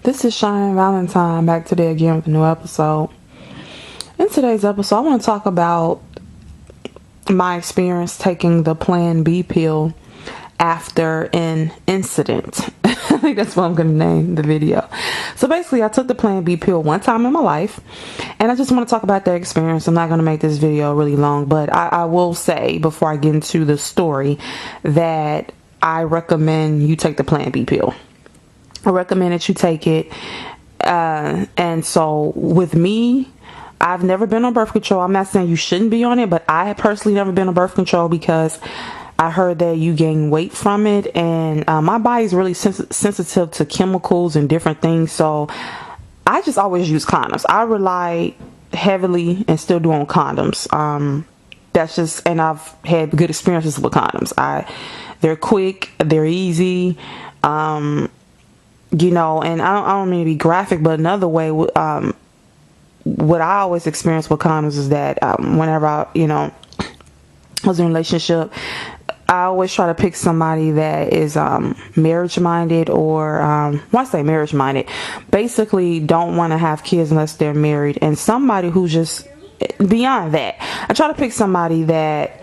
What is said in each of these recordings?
This is Cheyenne Valentine back today again with a new episode. In today's episode, I want to talk about my experience taking the Plan B pill after an incident. I think that's what I'm going to name the video. So basically, I took the Plan B pill one time in my life, and I just want to talk about that experience. I'm not going to make this video really long, but I will say before I get into the story that I recommend you take the Plan B pill. I recommend that you take it. And so with me, I've never been on birth control. I'm not saying you shouldn't be on it, but I have personally never been on birth control because I heard that you gain weight from it, and my body is really sensitive to chemicals and different things. So I just always use condoms. I rely heavily and still do on condoms. That's just, and I've had good experiences with condoms. They're quick, they're easy. And I don't mean to be graphic, but another way, what I always experience with condoms is that whenever I was in a relationship, I always try to pick somebody that is marriage minded, or when I say marriage minded, basically don't want to have kids unless they're married, and somebody who's just beyond that. I try to pick somebody that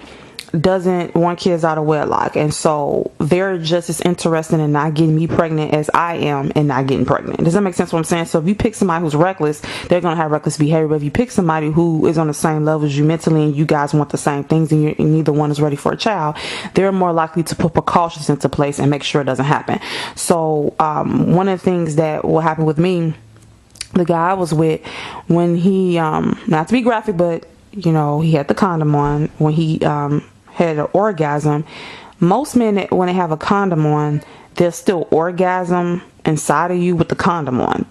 doesn't want kids out of wedlock, and so they're just as interested in not getting me pregnant as I am in not getting pregnant. Does that make sense what I'm saying? So if you pick somebody who's reckless, they're going to have reckless behavior. But if you pick somebody who is on the same level as you mentally, and you guys want the same things, and neither one is ready for a child, they're more likely to put precautions into place and make sure it doesn't happen. So one of the things that will happen with me, the guy I was with, when he not to be graphic, but he had the condom on, when he had an orgasm. Most men, when they have a condom on, they'll still orgasm inside of you with the condom on.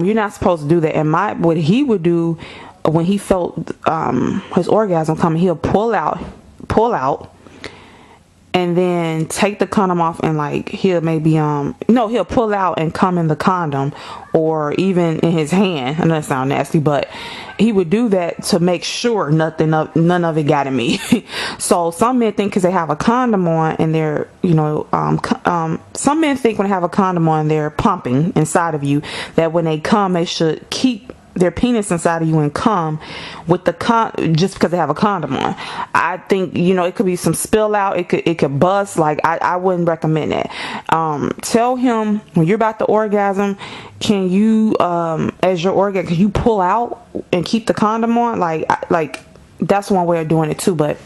You're not supposed to do that. And what he would do when he felt his orgasm coming, he'll pull out, and then take the condom off, and he'll pull out and come in the condom, or even in his hand. I know that sounds nasty, but he would do that to make sure none of it got in me. So some men think because they have a condom on, and they're some men think when they have a condom on, they're pumping inside of you, that when they come, they should keep their penis inside of you and come with the just because they have a condom on. I think it could be some spill out, it could bust. I wouldn't recommend that. Tell him when you're about to orgasm, can you as your orgasm, can you pull out and keep the condom on? Like that's one way of doing it too. But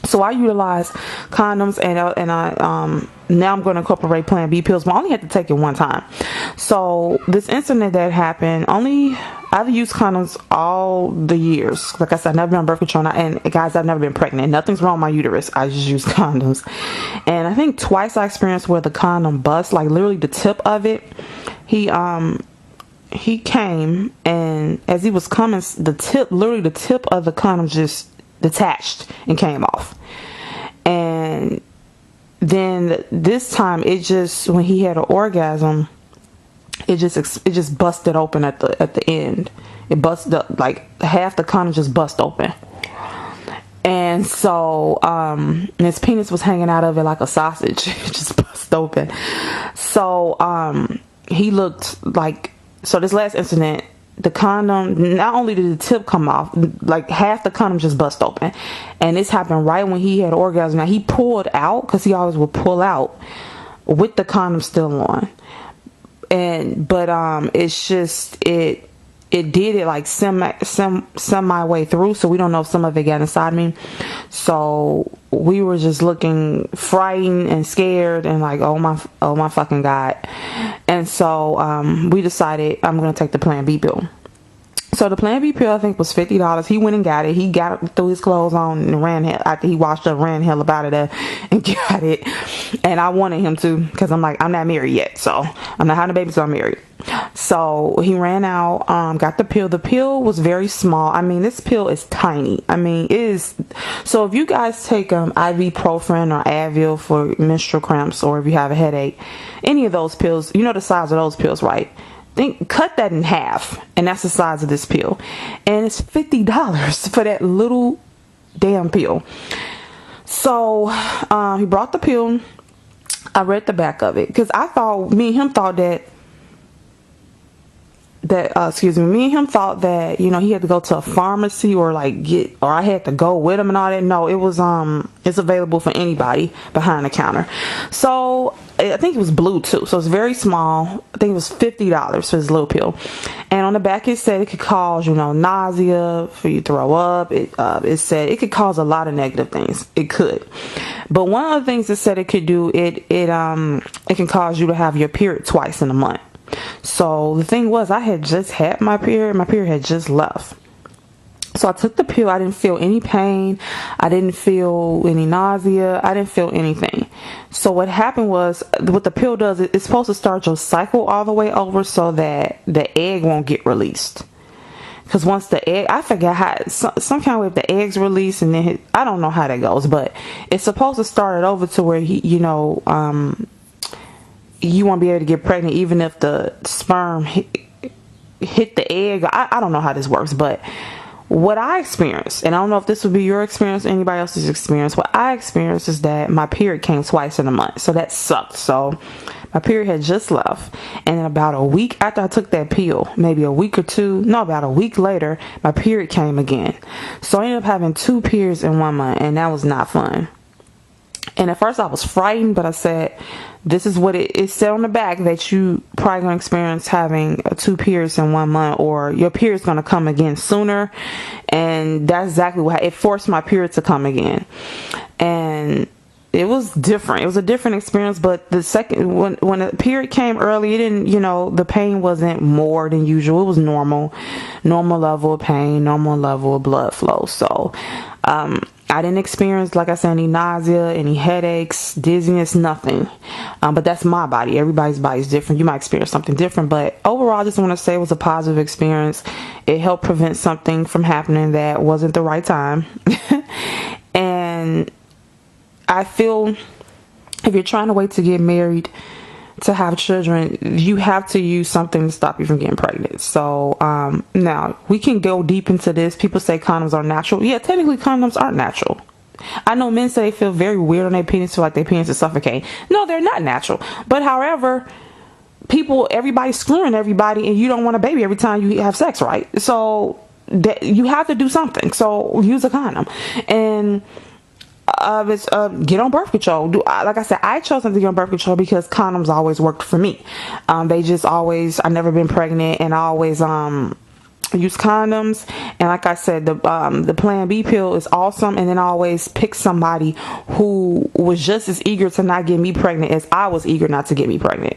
so I utilize condoms, and I now I'm going to incorporate Plan B pills, but I only had to take it one time. So this incident that happened, I've used condoms all the years. Like I said, I've never been on birth control, and guys, I've never been pregnant. Nothing's wrong with my uterus. I just use condoms. And I think twice I experienced where the condom bust, like literally the tip of it. He came, and as he was coming, the tip of the condom just detached and came off. And then this time, when he had an orgasm, it just busted open at the end. It busted up, like half the condom just bust open. And so his penis was hanging out of it like a sausage. It just bust open. So he looked like, so this last incident, the condom, not only did the tip come off, like half the condom just bust open. And this happened right when he had orgasm. Now he pulled out, because he always would pull out with the condom still on. But it's just it did it like semi way through, so we don't know if some of it got inside me. So we were just looking frightened and scared, and like, oh my fucking God. And so we decided I'm gonna take the Plan B pill. So the Plan B pill, I think, was $50. He went and got it. He threw his clothes on and ran after he washed up, ran hell about it and got it. And I wanted him to, because I'm like, I'm not married yet, so I'm not having a baby, so I'm married. So he ran out, got the pill. The pill was very small. I mean, this pill is tiny. I mean, it is. So if you guys take ibuprofen or Advil for menstrual cramps, or if you have a headache, any of those pills, you know the size of those pills, right? Cut that in half, and that's the size of this pill, and it's $50 for that little damn pill. So he brought the pill. I read the back of it, because me and him thought that that excuse me, me and him thought that, you know, he had to go to a pharmacy or like or I had to go with him and all that. No, it was it's available for anybody behind the counter. So I think it was blue too, so it's very small. I think it was $50 for this little pill, and on the back it said it could cause, you know, nausea, for you to throw up. It said it could cause a lot of negative things. It could, but one of the things it said it could do, it can cause you to have your period twice in a month. So the thing was, I had just had my period. My period had just left. So I took the pill. I didn't feel any pain. I didn't feel any nausea. I didn't feel anything. So what happened was, what the pill does, it's supposed to start your cycle all the way over so that the egg won't get released. Because once the egg, I forget how, some kind of way if the egg's released, and then I don't know how that goes, but it's supposed to start it over to where you won't be able to get pregnant even if the sperm hit the egg. I don't know how this works, but what I experienced, and I don't know if this would be your experience or anybody else's experience, what I experienced is that my period came twice in a month. So that sucked. So my period had just left, and then about a week after I took that pill, maybe a week or two, no, about a week later, my period came again. So I ended up having 2 periods in 1 month, and that was not fun. And at first I was frightened, but I said, this is what it said on the back, that you probably going to experience having 2 periods in 1 month, or your period's going to come again sooner. And that's exactly what it forced my period to come again. And it was different. It was a different experience. But the second, when the period came early, it didn't, the pain wasn't more than usual. It was normal level of pain, normal level of blood flow. So, I didn't experience, like I said, any nausea, any headaches, dizziness, nothing. But that's my body. Everybody's body is different. You might experience something different. But overall, I just want to say it was a positive experience. It helped prevent something from happening that wasn't the right time. And I feel if you're trying to wait to get married, to have children, you have to use something to stop you from getting pregnant. So now we can go deep into this. People say condoms are natural. Yeah, technically condoms aren't natural. I know men say they feel very weird on their penis, feel like their penis is suffocating. No, they're not natural. But however, everybody's screwing everybody, and you don't want a baby every time you have sex, right? So you have to do something. So use a condom. And get on birth control. Like I said, I chose not to get on birth control because condoms always worked for me. I've never been pregnant, and I always use condoms. And like I said, the Plan B pill is awesome. And then I always pick somebody who was just as eager to not get me pregnant as I was eager not to get me pregnant.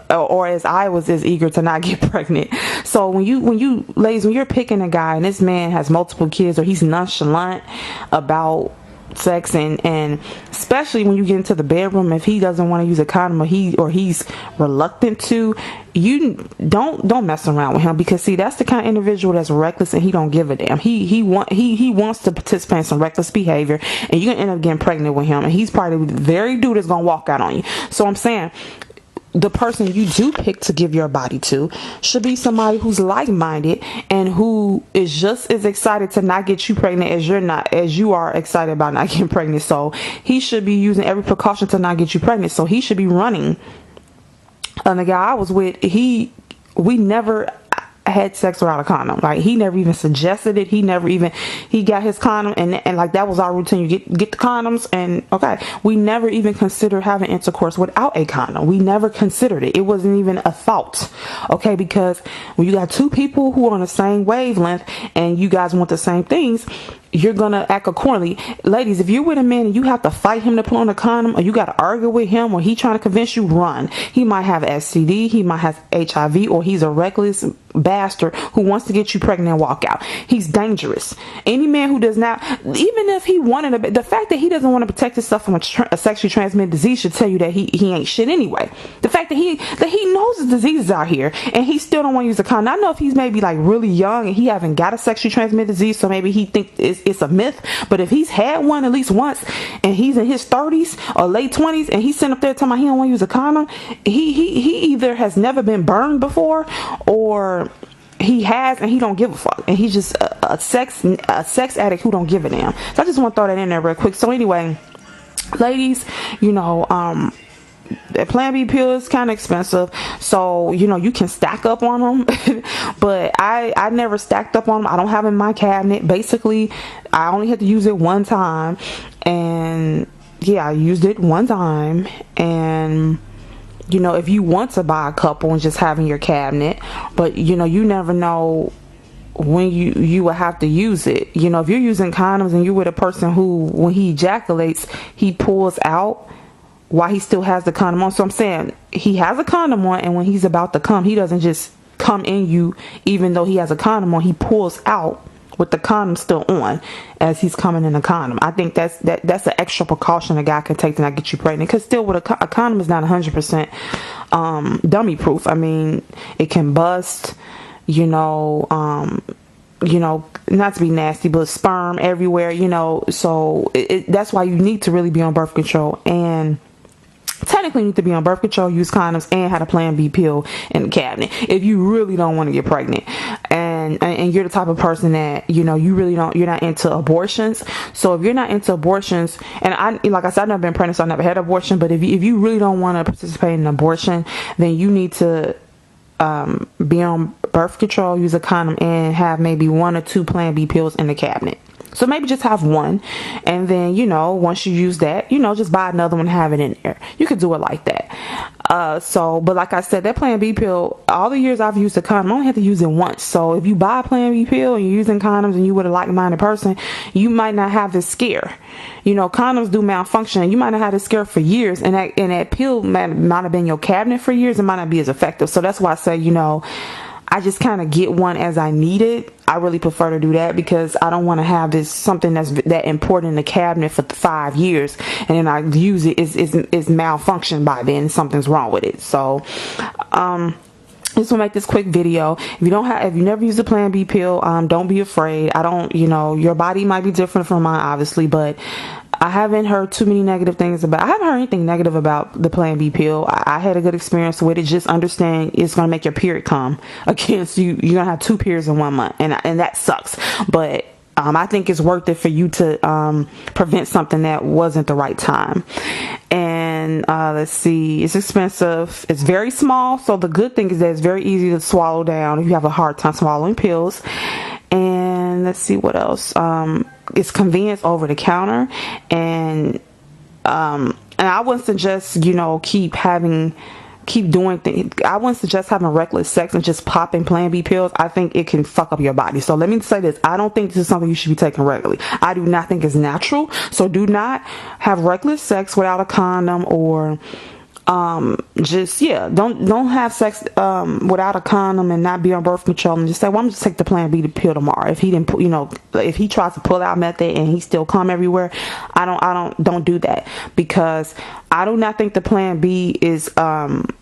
Or as I was as eager to not get pregnant. So when you're picking a guy and this man has multiple kids, or he's nonchalant about sex, and especially when you get into the bedroom, if he doesn't want to use a condom, or he's reluctant to, you don't mess around with him, because see, that's the kind of individual that's reckless, and he don't give a damn. He wants to participate in some reckless behavior, and you're gonna end up getting pregnant with him, and he's probably the very dude that's gonna walk out on you. So I'm saying, the person you do pick to give your body to should be somebody who's like-minded and who is just as excited to not get you pregnant as you are excited about not getting pregnant. So he should be using every precaution to not get you pregnant. So he should be running. And the guy I was with, we never had sex without a condom. Like, he never even suggested it. He got his condom, and like, that was our routine. You get the condoms, and okay, we never even considered having intercourse without a condom. We never considered it. It wasn't even a thought. Okay, because when you got 2 people who are on the same wavelength and you guys want the same things, you're gonna act accordingly. Ladies, if you're with a man and you have to fight him to put on a condom, or you gotta argue with him, or he trying to convince you, run. He might have STD, he might have HIV, or he's a reckless bastard who wants to get you pregnant and walk out. He's dangerous. Any man who does not, even if he wanted the fact that he doesn't want to protect himself from a sexually transmitted disease should tell you that he ain't shit anyway. The fact that he knows the diseases out here, and he still don't want to use a condom. I know if he's maybe like really young and he haven't got a sexually transmitted disease, so maybe he think it's a myth. But if he's had one at least once, and he's in his 30s or late 20s, and he's sitting up there talking about he don't want to use a condom, he either has never been burned before, or he has and he don't give a fuck, and he's just a sex addict who don't give a damn. So I just want to throw that in there real quick. So anyway, ladies, the Plan B pill is kind of expensive, so you know you can stack up on them. But I never stacked up on them. I don't have them in my cabinet. Basically, I only had to use it one time, and yeah, I used it one time. And you know, if you want to buy a couple and just have in your cabinet, but you know, you never know when you will have to use it. You know, if you're using condoms and you're with a person who, when he ejaculates, he pulls out while he still has the condom on. So I'm saying he has a condom on, and when he's about to come, he doesn't just come in you even though he has a condom on. He pulls out with the condom still on as he's coming in a condom. I think that's an extra precaution a guy can take to not get you pregnant, because still with a condom is not 100% dummy proof. I mean, it can bust, you know, not to be nasty, but sperm everywhere, you know. So that's why you need to really be on birth control, and technically need to be on birth control, use condoms, and have a Plan B pill in the cabinet if you really don't want to get pregnant. And you're the type of person that, you know, you're not into abortions. So if you're not into abortions, and like I said, I've never been pregnant, so I never had an abortion, but if you really don't want to participate in an abortion, then you need to be on birth control, use a condom, and have maybe 1 or 2 Plan B pills in the cabinet. So maybe just have one, and then, you know, once you use that, you know, just buy another one and have it in there. You could do it like that. But like I said, that Plan B pill, all the years I've used a condom, I only have to use it once. So if you buy a Plan B pill and you're using condoms and you with a like-minded person, you might not have this scare. You know, condoms do malfunction. You might not have this scare for years, and that pill might have been in your cabinet for years. It might not be as effective. So that's why I say, you know, I just kind of get one as I need it. I really prefer to do that, because I don't want to have something that's that important in the cabinet for 5 years, and then I use it is malfunctioned by then. Something's wrong with it. So just want to make this quick video. If you never used a Plan B pill, don't be afraid. You know, your body might be different from mine, obviously, but I haven't heard too many negative things I haven't heard anything negative about the Plan B pill. I had a good experience with it. Just understand it's going to make your period come again. So you're going to have 2 periods in 1 month, and that sucks. But I think it's worth it for you to prevent something that wasn't the right time. And let's see, it's expensive. It's very small. So the good thing is that it's very easy to swallow down if you have a hard time swallowing pills. And let's see what else. It's convenience over the counter, and I wouldn't suggest, you know, keep doing things. I wouldn't suggest having reckless sex and just popping Plan B pills. I think it can fuck up your body. So let me say this: I don't think this is something you should be taking regularly. I do not think it's natural. So do not have reckless sex without a condom, or don't have sex without a condom and not be on birth control, and just say, well, I'm just take the Plan B pill tomorrow. If he didn't, you know, if he tries to pull out method and he still come everywhere, don't do that, because I do not think the Plan B is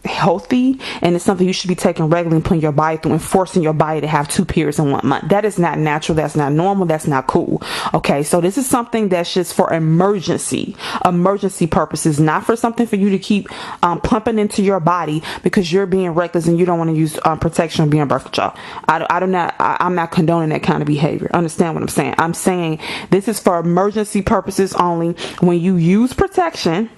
healthy, and it's something you should be taking regularly and putting your body through and forcing your body to have 2 periods in 1 month. That is not natural. That's not normal. That's not cool. Okay, so this is something that's just for emergency purposes, not for something for you to keep pumping into your body because you're being reckless and you don't want to use protection or be on birth control. I'm not condoning that kind of behavior. Understand what I'm saying? I'm saying this is for emergency purposes only. When you use protection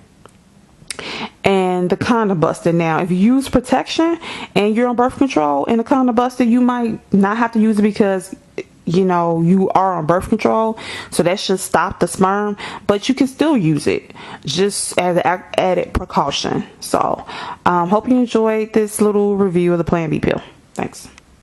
and the condom busted. Now, if you use protection and you're on birth control and the condom busted, you might not have to use it because, you know, you are on birth control, so that should stop the sperm, but you can still use it just as an added precaution. So hope you enjoyed this little review of the Plan B pill. Thanks.